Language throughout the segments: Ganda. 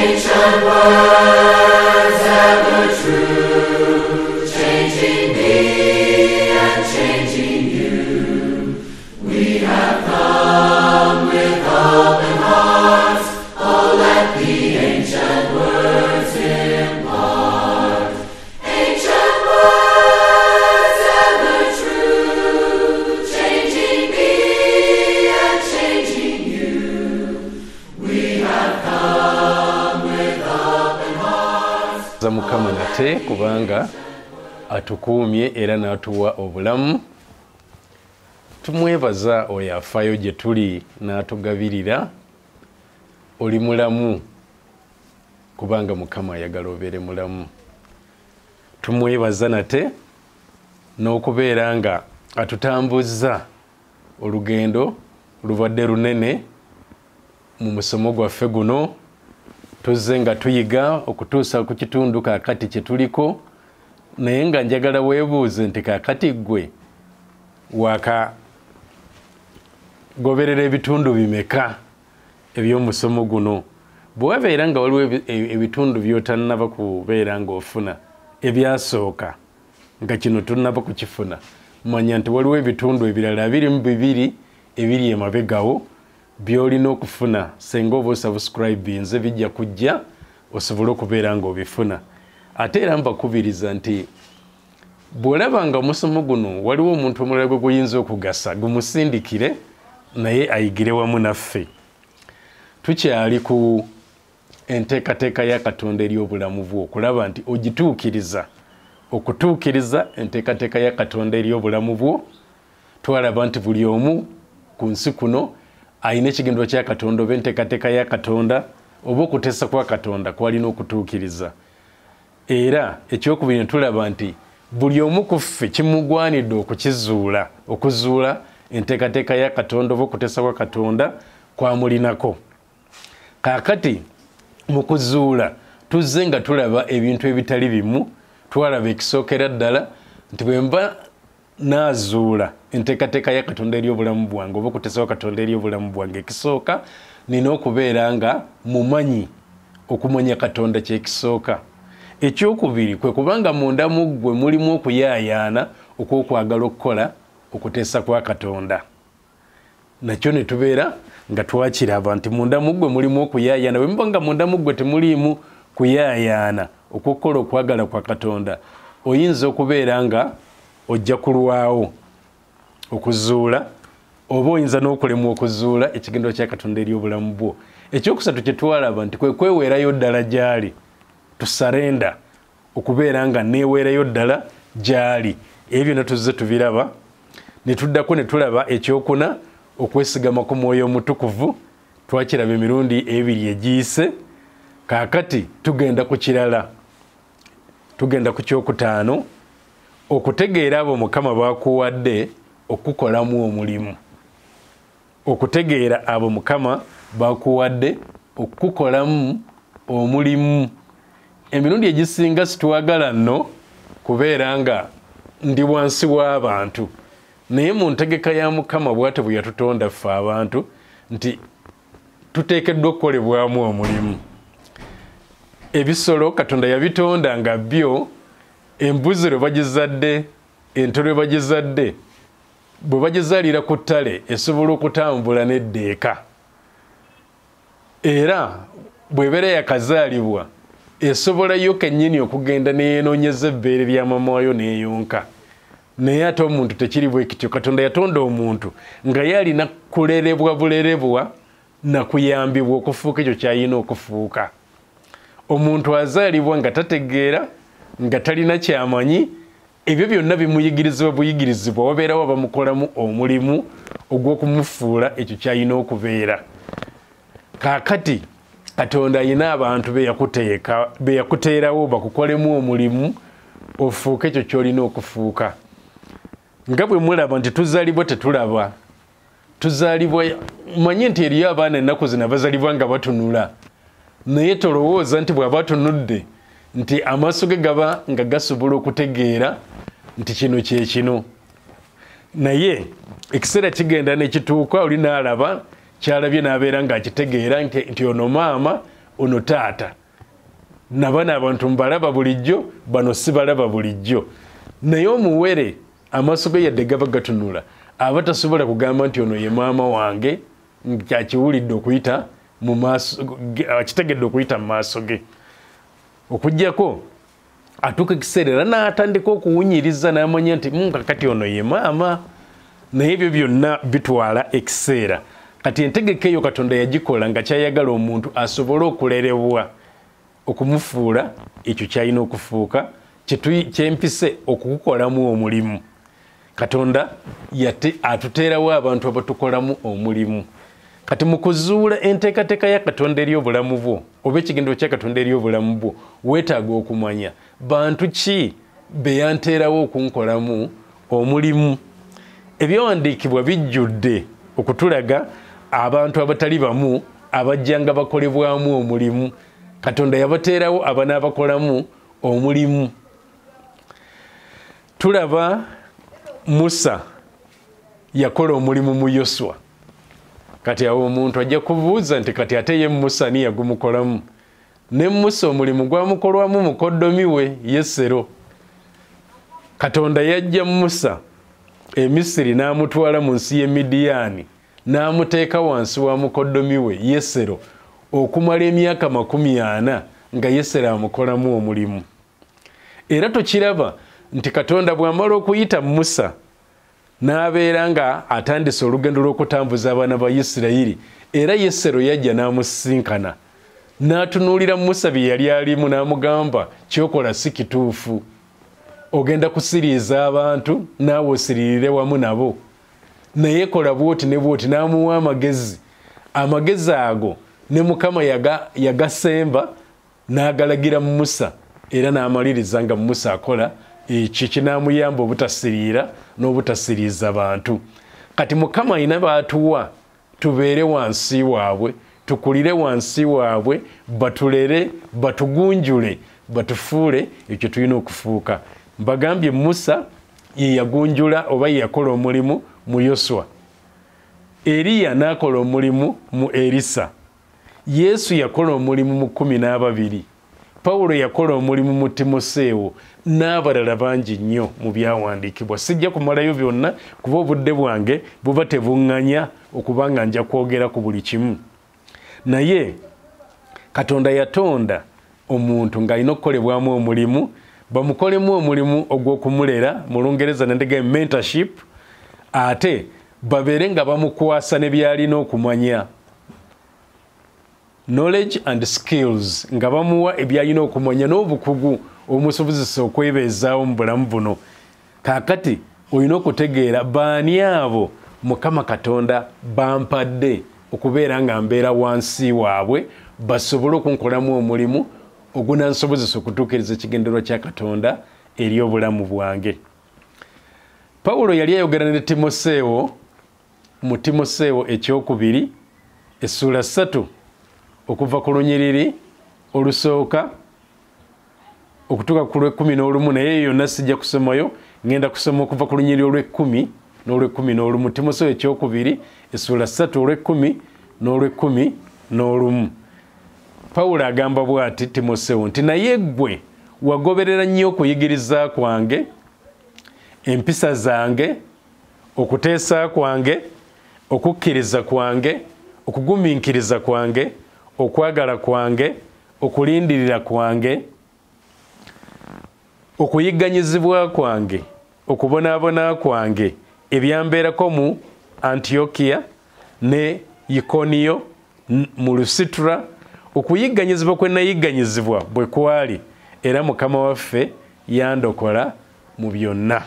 Ancient words ever true, changing me and changing you. We have come with open hearts. Oh, let the ancient words impart. Ancient words ever true, changing me and changing you. We have come with open hearts. Mukama nate kubanga atukuumye era n'atuwa obulamu. Tumwebaza oyo afaayo gye tuli n'atugabirira. Oli mulamu kubanga Mukama ayagala obeere mulamu. Tumwebaza nate n'okubeera nga atutambuzza olugendo lubadde lunene mu musomo gwaffe guno. Tuzze nga tuyiga okutuusa ku kitundu kaakati kye tuliko, naye nga njagala weebuuze nti kaakati ggwe waka goberera ebitundu bimeka eby'omusomo guno. Bwe wabeera nga waliwo ebitundu by'otannaba kubeera ng'ofuna ebyasooka nga kino tonnaba kukifuna, manya nti waliwo ebitundu ebirala 22 ebiri emabegawo by'olina okufuna senga oba osubscribinze bijja kujja osobole okubeera ng'obifuna. Ate era mbakubiriza nti bw'olaba nga omusomo guno waliwo omuntu omulala gwe guyinza okugasa, gumusindikire naye ayigire wamu naffe. Tukyali ku enteekateeka ya Katonda eri obulamu bwo, okulaba nti ogituukiriza. Okutuukiriza enteekateeka ya Katonda eri obulamu bwo, twalaba nti buli omu ku nsi kuno ayina ekigendwa kya Katonda oba enteekateeka ya Katonda oba okuteesa kwa Katonda kwalina okutuukiriza. Era ekyokubiri ne tulaba nti buli omu ku ffe kimugwanidde okuzuula enteekateeka ya Katonda oba okuteesa kwa Katonda kwamulinako. Kaakati mu kuzuula tuzze nga tulaba ebintu ebitali bimu. Twalaba ekisookera ddala nti bwe mba naazuula enteekateeka ya Katonda eri obulamu bwange oba okuteesa kwa Katonda eri obulamu bwange, ekisooka nina okubeera nga mumanyi okumanya Katonda kyekisooka. Ekyokubiri kwe kubanga munda mu ggwe mulimu okuyaayaana okw'okwagala okukola okuteesa kwa Katonda. Nakyo ne tubeera nga twakiraba nti munda mu ggwe mulimu okuyaayaana. Bwe muba nga munda mu ggwe temuliimu kuyaayaana okukola okwagala kwa Katonda, oyinza okubeera nga ojja kulwawo okuzuula oba oyinza n'okulemwa okuzuula ekigendwa kya Katonda eri obulamu bwo. Ekyokusatu kye twalaba nti kwe kweweerayo ddala gy'ali, tusarenda okubeera nga neeweerayo ddala gy'ali. Ebyo byonna tuzze tubiraba. Ne tuddako ne tulaba ekyokuna, okwesigama ku Mwoyo Omutukuvu. Twakiraba emirundi 2 egiyise. Kaakati tugenda ku kirala, tugenda ku kyokutaano, okutegeera abo Mukama baakuwadde okukolamu omulimu. Okutegeera abo Mukama baakuwadde okukolamu omulimu. Emirundi egisinga situwagala nno kubeera nga ndi wansi w'abantu, naye mu ntegeka ya Mukama bw'ate bwe yatutonda ffe abantu nti tuteekeddwa okukolebwamu omulimu. Ebisolo Katonda yabitonda nga byo, embuzi lwe bagizadde, ente lwe bagizadde, bwe bagizaalira ku ttale esobola okutambula n'eddeeka. Era bw'ebeera yakazaalibwa esobola yo kennyini okugenda neyeenoonyeza ebbeere lya mama wayo n'eyonka. Naye ate omuntu tekiri bwe kityo. Katonda yatonda omuntu nga ye alina kulerebwa bulerebwa na kuyambibwa okufuuka ekyo ky'alina okufuuka. Omuntu azaalibwa nga tategeera, nga talina kyamanyi, ebyo byonna bimuyigirizibwa buyigirizibwa, wabeerawo abamukolamu omulimu ogw'okumufuula ekyo ky'alina okubeera. Kaakati Katonda alina abantu be yakuteerawo bakukolemu omulimu ofuuke ekyo ky'olina okufuuka. Nga bwe mulaba nti tuzaalibwa tetulaba. Tuzaalibwa, manye nti eriyo abaana ennaku zino abazaalibwa nga batunula. Naye tolowooza nti bw'aba atunudde nti amaaso ge gaba nga gasobola okutegeera nti kino kye kino. Naye ekiseera kigenda ne kituuka oli n'alaba kyalabye n'abeera ng'akitegeera nti ono maama ono taata nabana abantu mbalaba bulijjo bano sibalaba bulijjo naye omuwere amaaso ge yadde gaba gatunula aba tasobola kugamba nti ono ye maama wange kyakiwulidde okuyita mu maaso akitegedde okuyita mu maaso ge okujjako atuuka ekiseera era n'atandika okuwunyiriza n'amanya nti kakati ono ye maama naye ebyo byonna bitwala ekiseera kati entegeka eyo Katonda yagikola nga kyayagala omuntu asobole okulerebwa okumufuula ekyo kyalina okufuuka kyempise okukukolamu omulimu Katonda atuteerawo abantu abatukolamu omulimu kati mu kuzuula enteekateeka ya Katonda eri obulamu bwo oba ekigendero kya Katonda eri obulamu bwo weetaaga okumanya bantu ki be yanteerawo okunkolamu omulimu ebyawandiikibwa bijjudde okutulaga abantu abatali bamu abajjanga bakolebwamu omulimu Katonda yabateerawo abanaabakolamu omulimu tulaba Musa yakola omulimu mu Yoswa kati awo omuntu ajja kubuuza nti kati ate ye Musa ni yagumukolamu ne Musa omulimu gwamukolwamu mukoddomi we Yesero Katonda yajja Musa Emisiri n'amutwala mu nsi y'e Midiyaani n'amuteeka wansi wa mukoddomi we Yesero okumala emyaka 40 nga Yesero amukolamu omulimu era tukiraba nti Katonda bw'amala okuyita Musa n'abeera nga atandise olugendo lw'okutambuza abaana ba Isirayiri era Yesero yajja n'amusinkana n'atunuulira Musa bye yali alimu n'amugamba kyokola si kituufu ogenda kusiriiza abantu naawe osiririre wamu nabo naye kola bwoti ne bwoti n'amuwa amagezi ago ne Mukama yagasemba n'agalagira Musa era n'amaliriza nga Musa akola ekyo kinamuyamba obutasiriira n'obutasiriiza bantu kati Mukama alina baatuwa tubeere wansi waabwe tukulire wansi waabwe batulere batugunjule batufuule ekyo tulina okufuuka mbagambye Musa ye yagunjula oba ye yakola omulimu mu Yoswa Eriya n'akola omulimu mu Erisa Yesu yakola omulimu mu 12 Pawulo yakola omulimu mu Timoseewo n'abalala bangi nnyo mu byawandiikibwa sijja kumalayo byonna kuba obudde bwange buba tebuŋŋanya okubanga nja kwogera ku buli kimu naye Katonda yatonda omuntu ng'alina okukolebwamu omulimu bamukolemu omulimu ogw'okumulera mu Lungereza nendega mentorship ate babeere nga bamukwasa ne byalina okumanya knowledge and skills nga bamuwa ebyalina okumanya n'obukugu omusobozesa okwebeezaawo mu bulamu buno kaakati olina okutegeera baani abo Mukama Katonda bampadde okubeera nga mbeera wansi waabwe basobole okunkolamu omulimu ogunansobozesa okutuukiriza ekigendererwa kya Katonda eri obulamu bwange Pawulo yali ayogera ne Timoseewo mu Timoseewo ekyokubiri essula 3 okuva ku lunyiriri olusooka okutuuka ku lw'11 naye yonna sijja kusomayo ngenda kusoma okuva ku lunyiriri olw'10 n'olw'11 Timoseewo ekyokubiri essula 3 olw'10 n'olw'11 Pawulo agamba bw'ati Timoseewo nti naye ggwe wagoberera nnyo okuyigiriza kwange empisa zange okuteesa kwange okukkiriza kwange okugumiikiriza kwange okwagala kwange okulindirira kwange okuyigganyizibwa kwange okubonaabona kwange ebyambeerako mu Antiokia ne Ikoniyo mu Lusitra okuyigganyizibwa kwe nayigganyizibwa bwe kwali era Mukama waffe yandokola mu byonna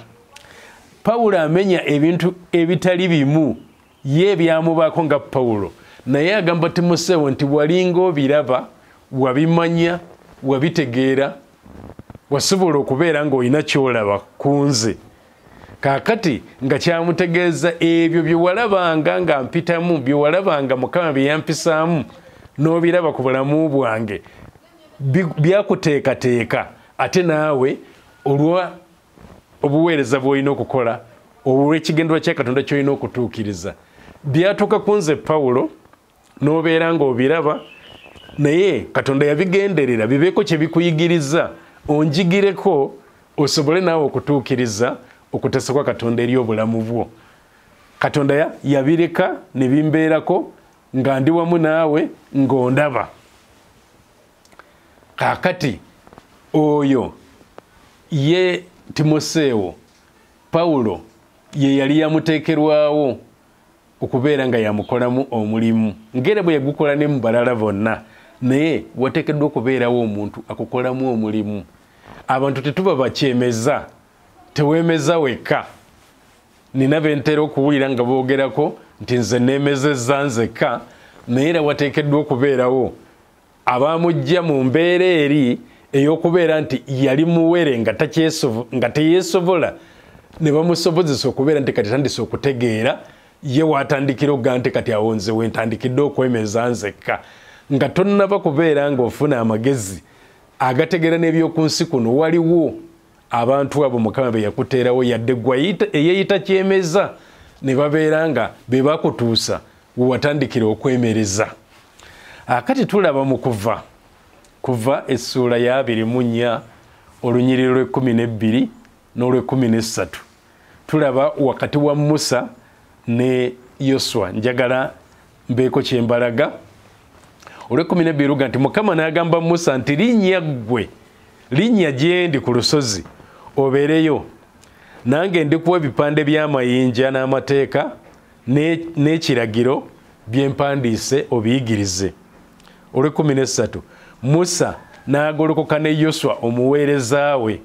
Pawulo amenya ebintu ebitali bimu ye byamubaako nga Pawulo naye agamba Timoseewo nti walinga obiraba wabimanya wabitegeera wasobola okubeera ng'olina kyolaba ku nze kaakati nga kyamutegeeza ebyo bye walabanga nga mpitamu bye walabanga Mukama bye yampisaamu n'obiraba ku bulamu bwange byakuteekateeka ate naawe olwa obuweereza bw'olina okukola olw'ekigendererwa kya Katonda ky'olina okutuukiriza byatuuka ku nze Pawulo n'obeera ng'obiraba naye Katonda yabigenderera bibeeko kye bikuyigiriza onjigireko osobole naawe okutuukiriza okutesa kwa Katonda eri obulamu bwo. Katonda yabireka ne bimbeerako nga ndi wamu naawe ng'ondaba. Kaakati oyo ye Timoseewo Pawulo ye yali yamuteekerwawo okubeera nga yamukolamu omulimu ng'era bwe yagukola ne mu balala bonna, naye wateekeddwa okubeerawo omuntu akukolamu omulimu. Abantu tetuba bakyemeza, teweemeza wekka. Nina bentera okuwulira nga boogerako nti nze neemezezza nzekka, naye era wateekeddwa okubeerawo abaamujja mu mbeera eri ey'okubeera nti yali muwere nga teyeesobola, ne bamusobozesa okubeera nti kati tandise okutegeera ye waatandikira okuga nti kati awo nze wentandikidde okwemeza nzekka, nga tonnaba kubeera ng'ofuna amagezi agategeera n'ebyoku nsi kuno. Waliwo abantu abo Mukama be yakuteerawo yadde gwe eyeeyita kyemeza, ne babeera nga be bakutuusa we watandikira okwemereza. Kati tulaba mu Kuva essuula ya 24 olunyiriri lw'12 n'olw'13 tulaba wakati wa Musa ne Yoswa. Njagala mbeeko kyembalaga. Olw'12 luga nti Mukama n'agamba Musa nti linnya gye ndi ku lusozi obeereyo, nange ndikuwa ebipande by'amayinja n'amateeka n'ekiragiro bye mpandiise obiyigirize. Olw'13 Musa n'agolokoka ne Yoswa omuweereza we.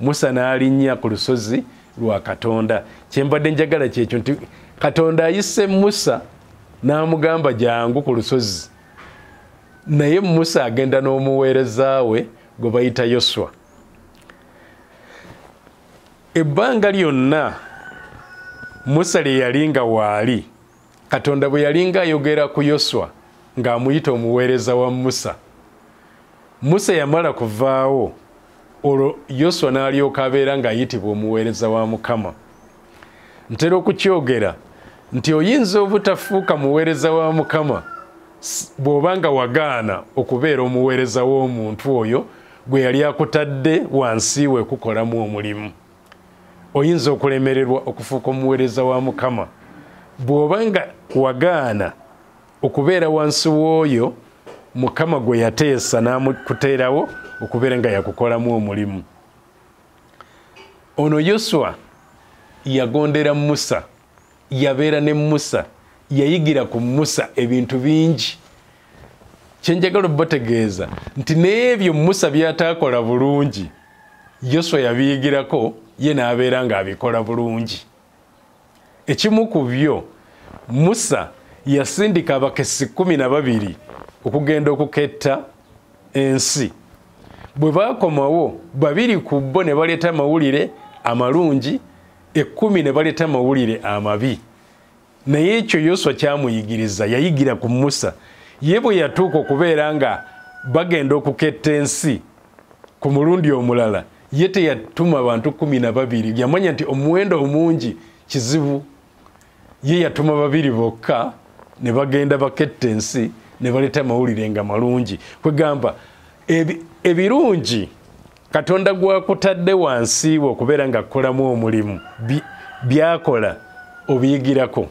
Musa n'alinnya ku lusozi lwa Katonda. Kyembadde njagala kyekyo nti Katonda ayise Musa n'amugamba jangu ku lusozi, naye Musa agenda n'omuweereza we gwe bayita Yoswa. Ebbanga lyonna Musa lye yalinga waali, Katonda bwe yalinga ayogera ku Yoswa ng'amuyita omuweereza wa Musa. Musa yamala kuvaawo, olwo Yoswa n'alyoka abeera ng'ayitibwa omuweereza wa Mukama. Ntera okukyogera nti oyinza obutafuuka muweereza wa Mukama bw'oba nga wagaana okubeera omuweereza w'omuntu oyo gwe yali akutadde wansi we kukolamu omulimu. Oyinza okulemererwa okufuuka omuweereza wa Mukama bw'oba nga wagaana okubeera wansi w'oyo Mukama gwe yateesa n'amukuteerawo okubeera nga yakukolamu omulimu. Ono Yoswa yagondera Musa, yabeera ne Musa, yayigira ku Musa ebintu bingi. Kyenjagala bategeeza nti n'ebyo Musa by'ataakola bulungi Yoswa yabiyigirako, ye n'abeera ng'abikola bulungi. Ekimu ku byo, Musa yasindika abakessi 12 okugenda okuketta ensi. Bwe baakomawo 2 ku bo ne baleeta amawulire amalungi, 10 ne baleeta amawulire amabi. Naye ekyo Yoswa kyamuyigiriza, yayigira ku Musa. Ye bwe yatuuka okubeera nga bagenda okuketta ensi ku mulundi omulala, ye teyatuma bantu 12. Yamanya nti omuwendo omungi kizibu. Ye yatuma 2 bokka ne bagenda baketta ensi ne baleeta amawulire nga malungi. Kwegamba ebirungi Katonda gwakutadde wansi we okubeera nga akolamu omulimu byakola obiyigirako,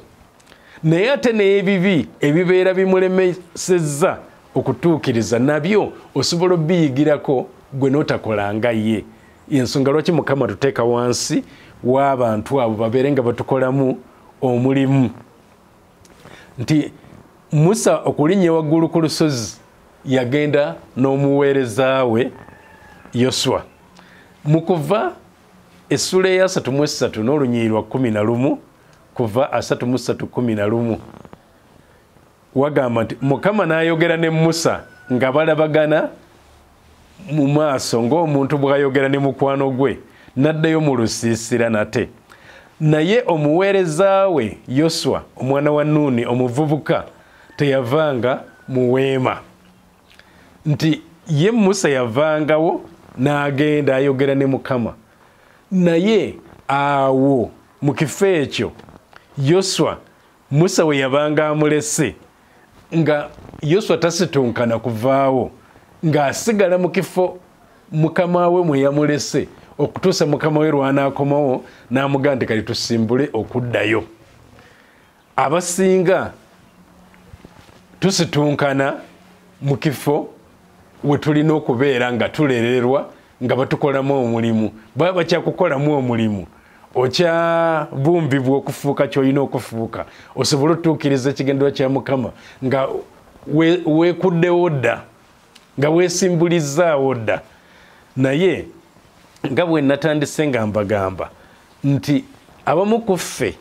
naye ate n'ebibi ebibeera bimulemesezza okutuukiriza nabyo osobola obiyigirako gwe n'otakolanga ye. Ensonga lwaki Mukama tuteeka wansi w'abantu abo babeere nga batukolamu omulimu. Nti Musa okulinnya waggulu ku lusozi yagenda n'omuweereza we Yoswa. Mu Kuva essuula ya 33 n'olunyiriri lwa 11, Kuva 33:11 wagamba nti Mukama n'ayogera ne Musa nga balabagana mu maaso ng'omuntu bw'ayogera ne mukwano gwe, n'addayo mu lusiisira nate. Naye omuweereza we Yoswa omwana wa Nuuni omuvubuka teyavanga mu weema. Nti ye Musa yavangawo n'agenda ayogera ne Mukama. Naye awo mu kifo ekyo Yoswa Musa we yabanga amulese nga Yoswa tasitunkana kuvaawo ng'asigala mu kifo mukama we mwe yamulese okutuusa mukama we lwanaakomawo n'amugamba nti kati tusimbule okuddayo. Abasinga tusitunkana mu kifo we tulina okubeera nga tulererwa nga batukolamu omulimu. Baba bakyakukolamu omulimu okyabumbibwa okufuuka ky'olina okufuuka osobole otuukiriza ekigendererwa kya mukama nga weekuddewo dda nga weesimbulizaawo dda. Naye nga bwe natandise nga mbagamba nti abamu ku ffe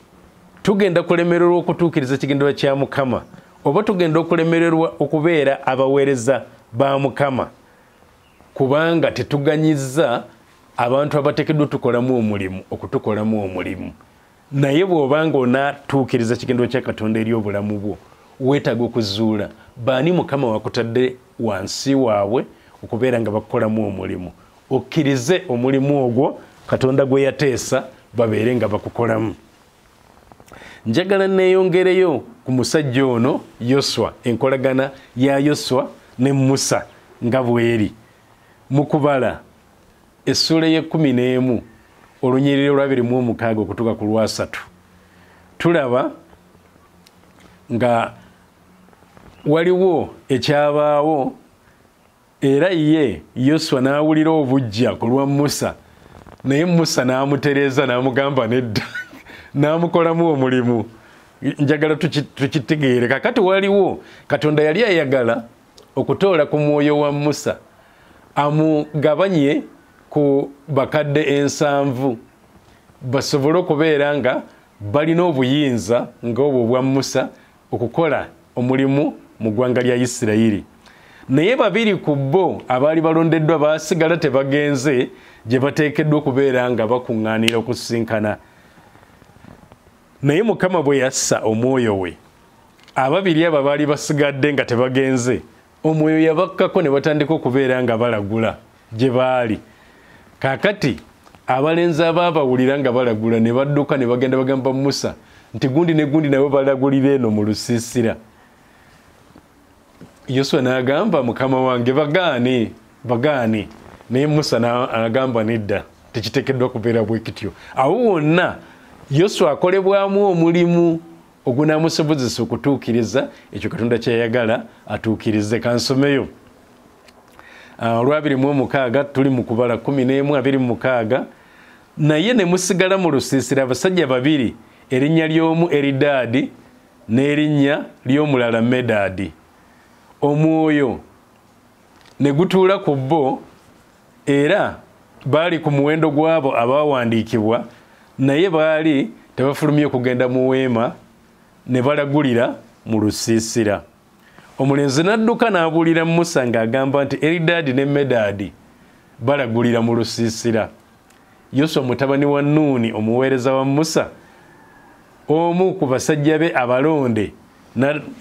tugenda kulemererwa okutuukiriza ekigendererwa kya mukama oba tugenda okulemererwa okubeera abaweereza ba mukama kubanga tetuganyizza abantu abateekeddwa tukolamu omulimu okutukolamu omulimu. Naye bw'obanga onatuukiriza ekigendererwa kya Katonda eri obulamu bwo weetaaga okuzuula baani mukama wakutadde wansi waabwe okubeera nga bakukolamu omulimu, okkirize omulimu ogwo Katonda gwe yateesa babeere nga bakukolamu. Njagala neeyongereyo ku musajja ono Yoswa, enkolagana ya Yoswa ne Musa nga bweri mu kubala essula ye-11 olunyiriri olwa 26 okutuuka ku lwa 3 tulaba nga waliwo ekyabaawo era ye Yoswa n'awulira obujja ku lwa Musa, naye Musa n'amutereeza n'amugamba nedda n'amukolamu omulimu. Njagala tukitegeere kakati waliwo Katonda yali ayagala okutoola ku mwoyo wa Musa amugabanye ku bakadde 7 basobole okubeera nga balina obuyinza ng'obwo bwa Musa okukola omulimu mu ggwanga lya Isirayiri. Naye 2 ku bo abaali balondeddwa baasigala tebagenze gye bateekeddwa okubeera nga bakuŋŋaanira okusinkana. Naye Mukama bwe yassa omwoyo we, 2 abo baali basigadde nga tebagenze, omwoyo yabakkako ne batandika okubeera nga balagula gye baali. Kaakati abalenzi abaabawulira nga balagula ne badduka ne bagenda bagamba Musa nti gundi ne gundi nabo balagulira eno mu lusiisira. Yoswa n'agamba mukama wange bagaane. Naye Musa n'agamba nedda, tekiteekeddwa kubeera bwe kityo. Awo wonna Yoswa akolebwamu omulimu ogunaamusobozesa okutuukiriza ekyo Katonda kyayagala atuukirize. Kansomeyo olwa 26 tuli mu kubala 11:26. Naye ne musigala mu lusiisira abasajja 2, erinnya ly'omu Eridaadi n'erinnya ly'omulala Medaadi. Omwoyo ne gutuula ku bo era baali ku muwendo gw'abo abaawandiikibwa, naye baali tebafulumye okugenda mu weema ne balagulira mu lusiisira. Omulenzi n'adduka n'abuulira Musa ng'agamba nti Eridaadi ne Medaadi balagulira mu lusiisira. Yoswa mutabani wa Nuuni omuweereza wa Musa, omu ku basajja be abalonde,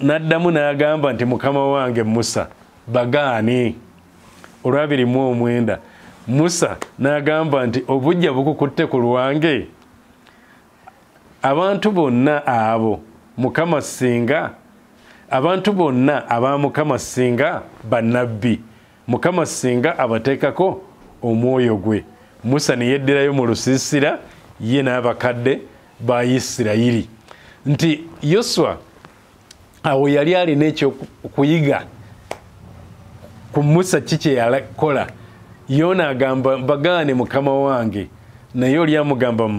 n'addamu n'agamba nti mukama wange Musa bagaane. Olwa 29 Musa n'agamba nti obujja bukukutte ku lwange. Abantu bonna abo Mukama singa abantu bonna aba Mukama singa bannabbi, Mukama singa abateekako omwoyo gwe. Musa ne yeddirayo mu lusiisira ye n'abakadde ba Isirayiri. Nti Yoswa awo yali alina ekyokuyiga ku Musa kiki yakola. Yona agamba bagaane mukama wange, naye oli amugamba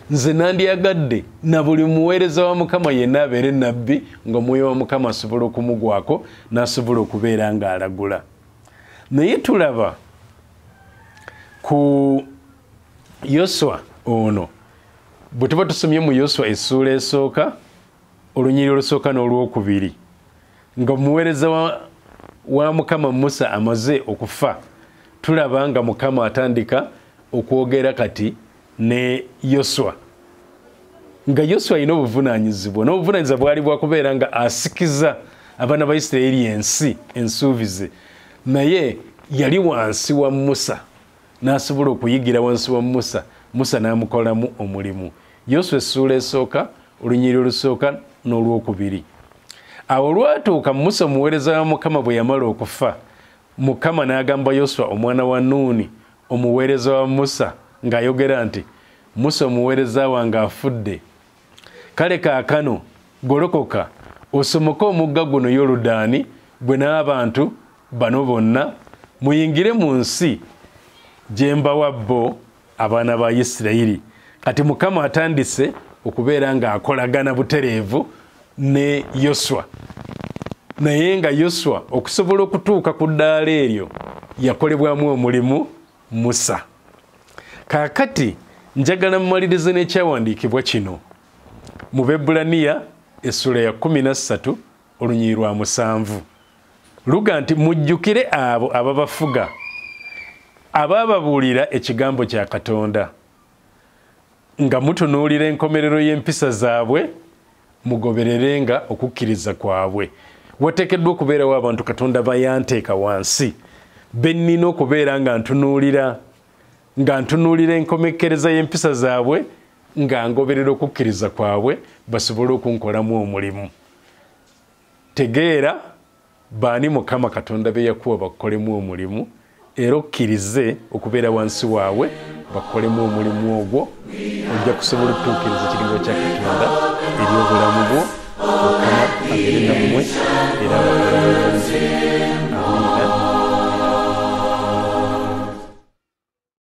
nze nandyagadde na buli muweereza wa Mukama yenna abeere nabbi ng'omwoyo wa Mukama asobola okumugwako n'asobola okubeera ng'alagula. Naye tulaba ku Yoswa ono bwe tuba tusomye mu Yoswa essuula esooka olunyiriri olusooka n'olwokubiri nga omuweereza wa Mukama Musa amaze okufa, tulaba nga Mukama atandika okwogera kati ne Yoswa, nga Yoswa alina obuvunaanyizibwa, n'obuvunaanyizibwa bwali bwakubeera nga asikiza abaana ba Isirayiri ensi ensuubize, naye yali wansi wa Musa n'asobola okuyigira wansi wa Musa, Musa n'amukolamu omulimu. Yoswa essuula esooka olunyiriri olusooka n'olwokubiri. awo lwatuuka Musa omuweereza wa Mukama bwe yamala okufa, Mukama n'agamba Yoswa omwana wa Nuuni omuweereza wa Musa ng'ayogera nti, Musa omuweereza wange afudde, kale kaakano golokoka osomoke omugga guno Yoludaani gwe n'abantu bano bonna muyingire mu nsi gye mbawa bo abaana ba Isirayiri. Kati Mukama atandise okubeera ng'akolagana butereevu ne Yoswa, naye nga Yoswa okusobola okutuuka ku ddaala eryo yakolebwamu omulimu Musa. Kaakati njagala mmalirize n'ekyawandiikibwa kino mu Bebulaniya essula ya 13 olunyiriri lwa 7 luga nti mujjukire abo ababafuga abaababuulira ekigambo kya Katonda nga mutunuulira enkomerero y'empisa zaabwe mugobererenga okukkiriza kwabwe. Wateekeddwa okubeerawo abantu Katonda bayanteeka wansi bennina okubeera nga ntunuulira enkomekereza y'empisa zaabwe nga ngoberera okukkiriza kwabwe basobole okunkolamu omulimu. Tegeera baani Mukama Katonda be yakuwa bakolemu omulimu era okkirize okubeera wansi waabwe bakolemu omulimu ogwo ojja kusobola okutuukiriza ekiringo kya Katonda eri obulamu bwo